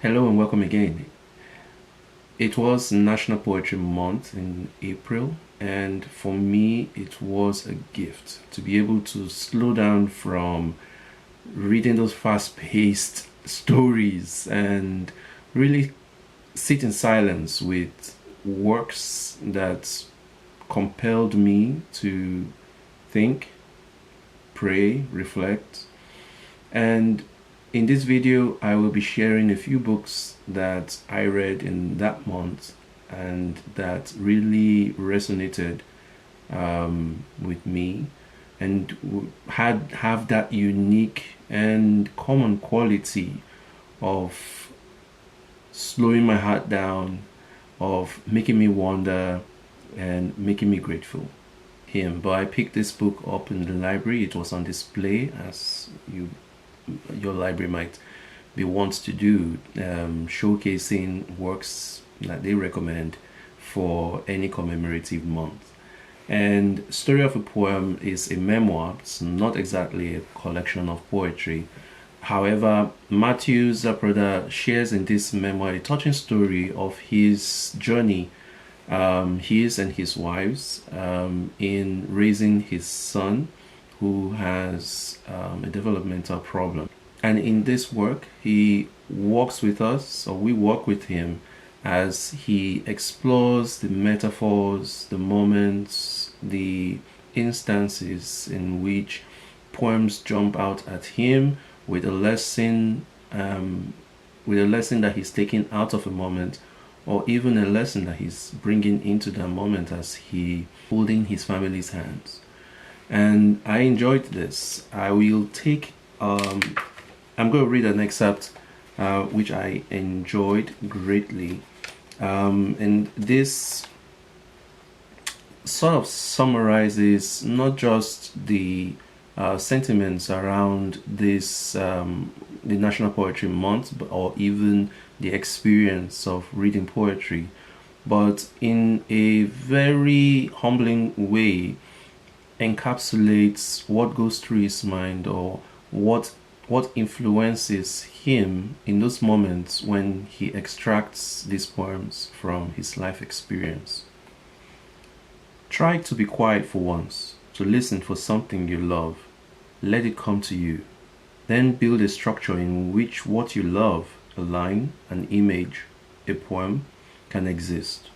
Hello and welcome again. It was National Poetry Month in April, and for me, it was a gift to be able to slow down from reading those fast paced stories and really sit in silence with works that compelled me to think, pray, reflect, and in this video, I will be sharing a few books that I read in that month and that really resonated with me and have that unique and common quality of slowing my heart down, of making me wonder and making me grateful. But I picked this book up in the library. It was on display, as your library might be wants to do, showcasing works that they recommend for any commemorative month. And Story of a Poem is a memoir. It's not exactly a collection of poetry. However, Matthew Zapruder shares in this memoir a touching story of his journey, his and his wife's, in raising his son who has a developmental problem. And in this work, he walks with us, or we walk with him, as he explores the metaphors, the moments, the instances in which poems jump out at him with a lesson, that he's taking out of a moment, or even a lesson that he's bringing into that moment as he holding his family's hands. And I enjoyed this. I will take I'm going to read an excerpt which I enjoyed greatly, and this sort of summarizes not just the sentiments around this the National Poetry Month, or even the experience of reading poetry, but in a very humbling way encapsulates what goes through his mind, or what influences him in those moments when he extracts these poems from his life experience. Try to be quiet for once, to listen for something you love. Let it come to you. Then build a structure in which what you love, a line, an image, a poem, can exist.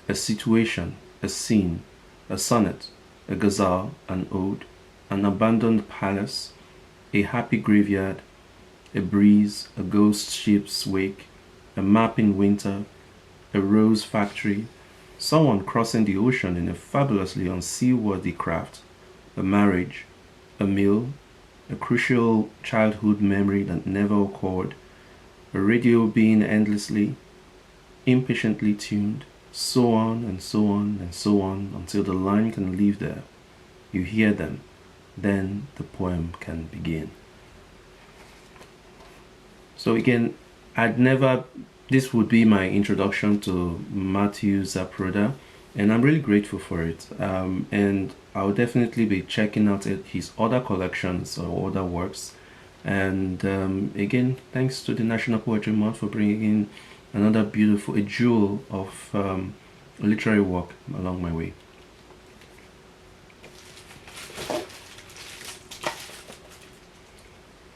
A situation, a scene, a sonnet, a ghazal, an ode, an abandoned palace, a happy graveyard, a breeze, a ghost ship's wake, a map in winter, a rose factory, someone crossing the ocean in a fabulously unseaworthy craft, a marriage, a meal, a crucial childhood memory that never occurred, a radio being endlessly, impatiently tuned, so on and so on and so on until the line can leave there. You hear them, then the poem can begin. So again, this would be my introduction to Matthew Zapruder, and I'm really grateful for it. And I'll definitely be checking out his other collections or other works. And again, thanks to the National Poetry Month for bringing in another beautiful, a jewel of literary work along my way.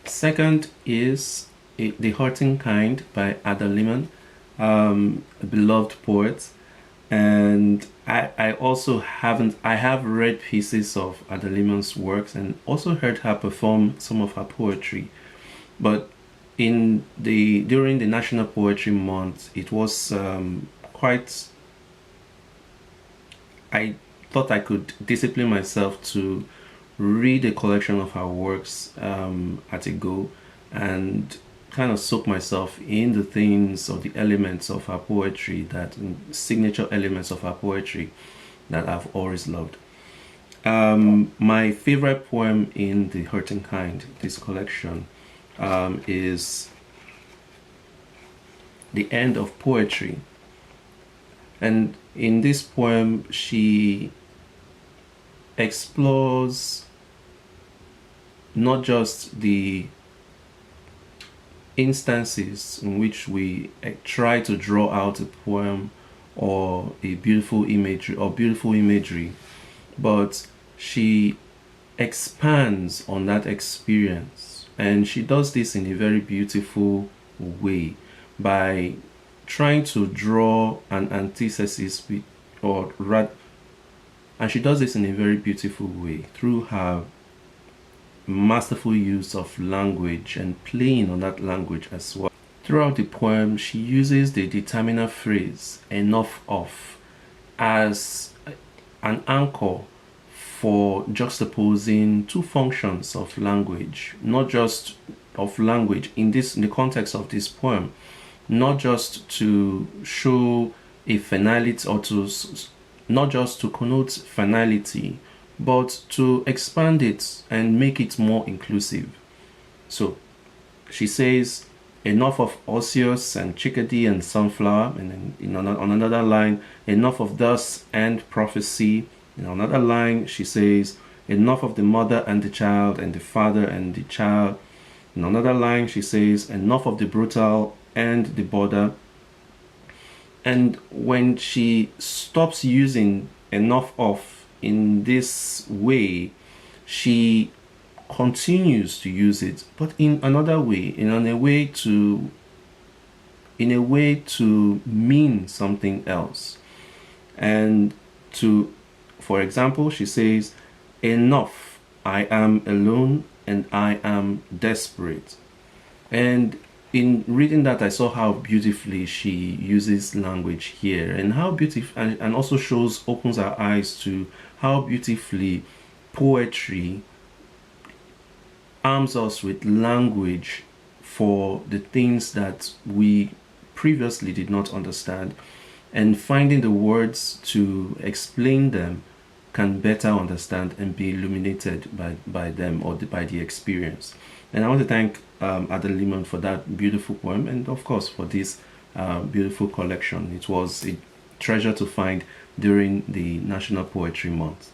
Second is The Hurting Kind by Limón, a beloved poet. And I also I have read pieces of Limon's works and also heard her perform some of her poetry. But during the National Poetry Month, it was I thought I could discipline myself to read a collection of her works at a go and kind of soak myself in the things or the elements of her poetry, that signature elements of her poetry that I've always loved. My favorite poem in The Hurting Kind, this collection, is The End of Poetry. And in this poem, she explores not just the instances in which we try to draw out a poem or a beautiful imagery, but she expands on that experience, and she does this in a very beautiful way by trying to draw an antithesis with, and she does this in a very beautiful way through her masterful use of language and playing on that language as well. Throughout the poem, she uses the determiner phrase "enough of" as an anchor for juxtaposing two functions of language, not just of language in the context of this poem, not just to show a finality or not just to connote finality, but to expand it and make it more inclusive. So she says, enough of osseous and chickadee and sunflower, and then on another line, enough of thus and prophecy. In another line, she says, enough of the mother and the child and the father and the child. In another line, she says, enough of the brutal and the border. And when she stops using enough of in this way, she continues to use it, but in another way, in a way to mean something else. And for example, she says, enough, I am alone and I am desperate. And in reading that, I saw how beautifully she uses language here, and how beautiful, and also opens our eyes to how beautifully poetry arms us with language for the things that we previously did not understand, and finding the words to explain them can better understand and be illuminated by them or by the experience. And I want to thank Limón for that beautiful poem, and of course for this beautiful collection. It was a treasure to find during the National Poetry Month.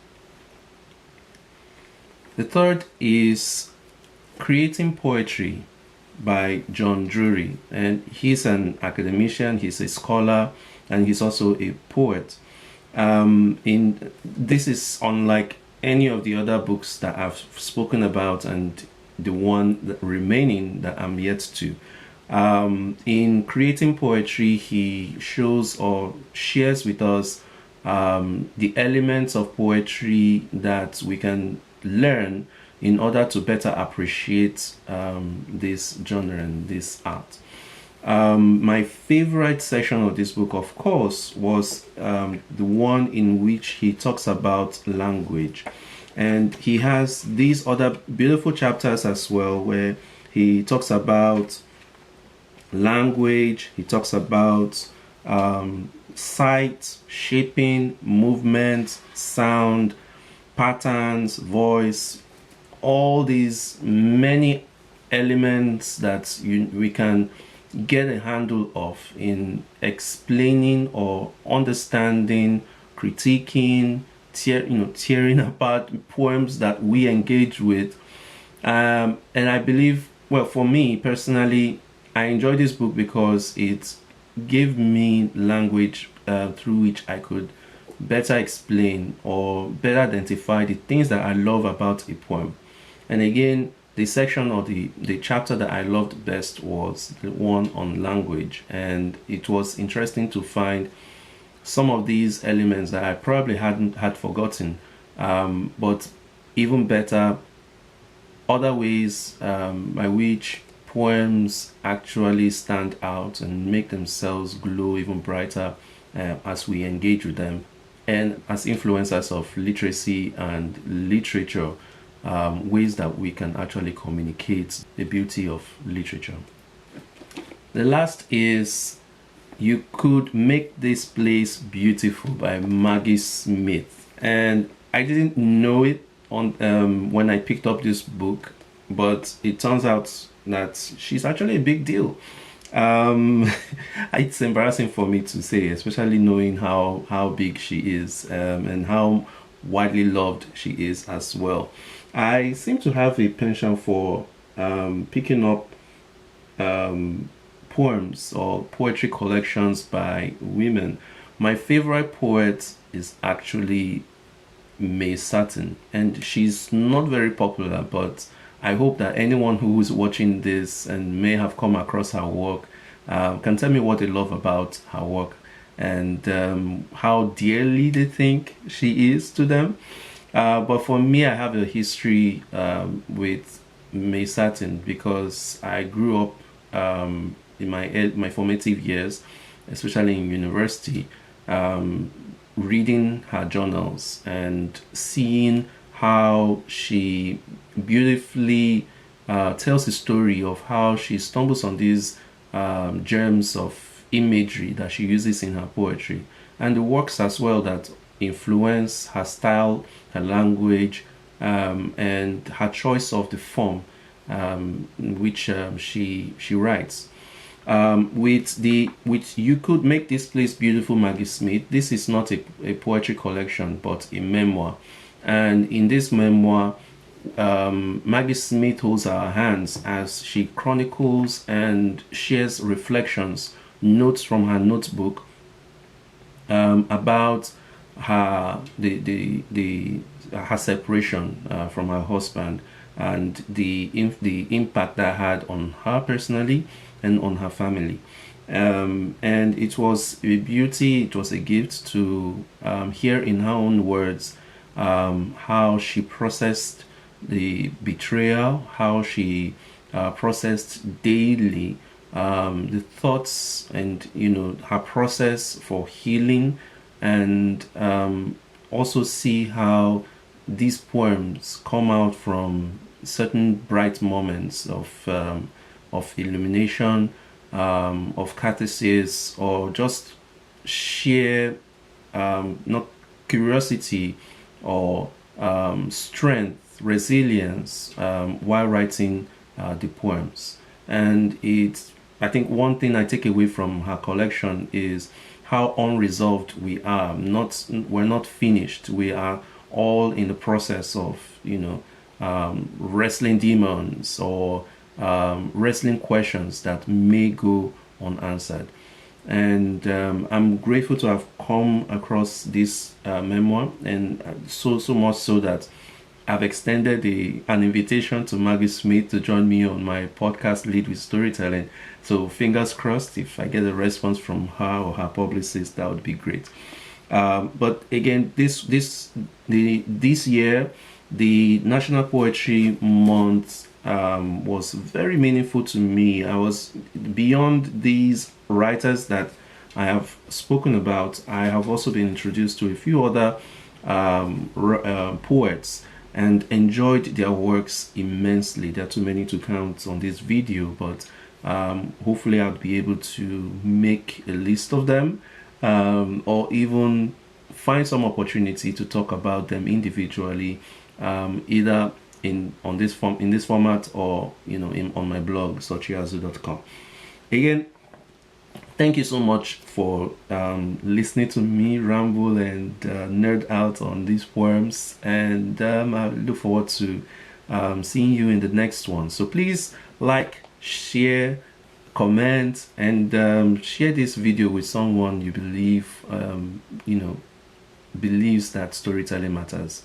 The third is Creating Poetry by John Drury, and he's an academician, he's a scholar, and he's also a poet. This is unlike any of the other books that I've spoken about, and the one remaining that I'm yet to. In Creating Poetry, he shows or shares with us the elements of poetry that we can learn in order to better appreciate this genre and this art. My favorite section of this book, of course, was the one in which he talks about language. And he has these other beautiful chapters as well, where he talks about language, he talks about sight, shaping, movement, sound, patterns, voice, all these many elements that we can get a handle of in explaining or understanding, critiquing, tearing apart poems that we engage with. And I believe, well, for me personally, I enjoyed this book because it gave me language through which I could better explain or better identify the things that I love about a poem. And again, the section or the chapter that I loved best was the one on language, and it was interesting to find some of these elements that I probably had forgotten, but even better, other ways by which poems actually stand out and make themselves glow even brighter as we engage with them, and as influencers of literacy and literature, ways that we can actually communicate the beauty of literature. The last is You Could Make This Place Beautiful by Maggie Smith, and I didn't know it on when I picked up this book, but it turns out that she's actually a big deal. It's embarrassing for me to say, especially knowing how big she is, and how widely loved she is as well. I seem to have a penchant for picking up poems or poetry collections by women. My favorite poet is actually May Satin, and she's not very popular, but I hope that anyone who is watching this and may have come across her work can tell me what they love about her work and how dearly they think she is to them. But for me, I have a history with May Satin because I grew up in my formative years, especially in university, reading her journals and seeing how she beautifully tells the story of how she stumbles on these gems of imagery that she uses in her poetry, and the works as well that influence her style, her language, and her choice of the form in which she writes. With You Could Make This Place Beautiful, Maggie Smith. This is not a poetry collection but a memoir, and in this memoir Maggie Smith holds our hands as she chronicles and shares reflections, notes from her notebook about her separation from her husband and the impact that had on her personally and on her family. And it was a beauty, it was a gift to hear in her own words how she processed the betrayal, how she processed daily the thoughts and her process for healing, and also see how these poems come out from certain bright moments of illumination, of catharsis, or just sheer not curiosity or strength, resilience while writing the poems. And I think one thing I take away from her collection is how unresolved we are. We're not finished. We are all in the process of wrestling demons or wrestling questions that may go unanswered. And I'm grateful to have come across this memoir, and so much so that I've extended an invitation to Maggie Smith to join me on my podcast, Lead with Storytelling. So fingers crossed, if I get a response from her or her publicist, that would be great. But again, this year, the National Poetry Month was very meaningful to me. I was beyond these writers that I have spoken about. I have also been introduced to a few other poets and enjoyed their works immensely. There are too many to count on this video, but hopefully I'll be able to make a list of them, or even find some opportunity to talk about them individually, either in this format or on my blog sochiazu.com. Again, thank you so much for listening to me ramble and nerd out on these poems, and I look forward to seeing you in the next one. So please like, share, comment, and share this video with someone you believe believes that storytelling matters.